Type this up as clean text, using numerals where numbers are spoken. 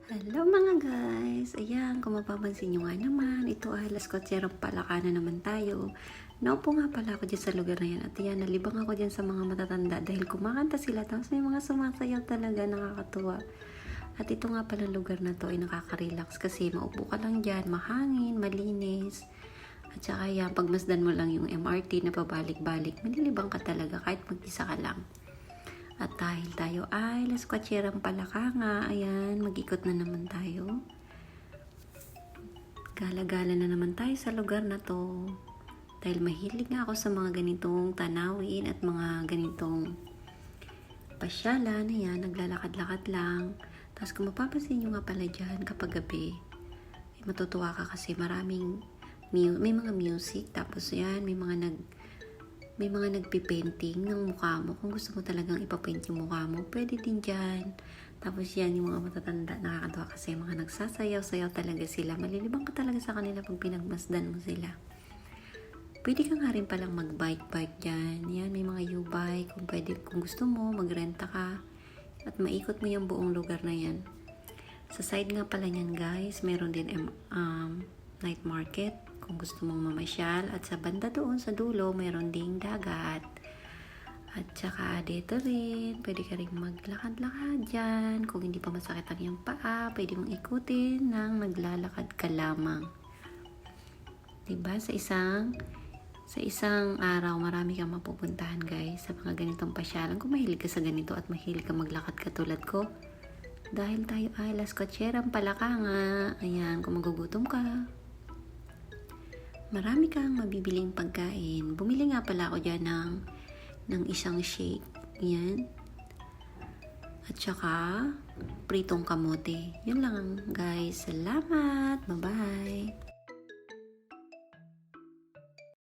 Hello mga guys! Ayan, kung mapapansin nyo nga naman, ito ay Las Cotserang Palakana naman tayo. Naupo nga pala ako dyan sa lugar na yan at ayan, nalibang ako dyan sa mga matatanda dahil kumakanta sila tapos may mga sumasayaw talaga, nakakatuwa. At ito nga pala lugar na to ay nakaka-relax kasi maupo ka lang dyan, mahangin, malinis. At saka yan, pagmasdan mo lang yung MRT na pabalik-balik, malilibang ka talaga kahit mag-isa ka lang. At dahil tayo ay Las Cotserang Palakanga, ayan, mag-ikot na naman tayo. Gala-gala na naman tayo sa lugar na to. Dahil mahilig nga ako sa mga ganitong tanawin at mga ganitong pasyalan, ayan, naglalakad-lakad lang. Tapos kung mapapansin nyo nga pala dyan kapag gabi, matutuwa ka kasi maraming may mga music, tapos yan, may mga nagpipainting ng mukha mo. Kung gusto mo talagang ipapaint yung mukha mo, pwede din dyan. Tapos yan, yung mga matatanda, nakakatawa kasi mga nagsasayaw-sayaw talaga sila. Malilibang ka talaga sa kanila pag pinagmasdan mo sila. Pwede ka nga rin palang mag-bike dyan. Yan, may mga U-bike. Kung gusto mo, magrenta ka. At maikot mo yung buong lugar na yan. Sa side nga pala niyan guys, meron din night market kung gusto mong mamasyal, at sa banda doon sa dulo meron ding dagat. At saka dito rin pwede ka rin maglakad-lakad dyan. Kung hindi pa masakit ang iyong paa, pwede mong ikutin nang naglalakad ka lamang, diba? Sa isang araw marami kang mapupuntahan guys sa mga ganitong pasyalan kung mahilig ka sa ganito at mahilig ka maglakad katulad ko. Dahil tayo ay Las Cotserang Palakanga, ayan, kung magugutom ka, marami kang mabibiling pagkain. Bumili nga pala ako dyan ng isang shake. Yan. At saka, pritong kamote. Yun lang guys. Salamat. Bye-bye.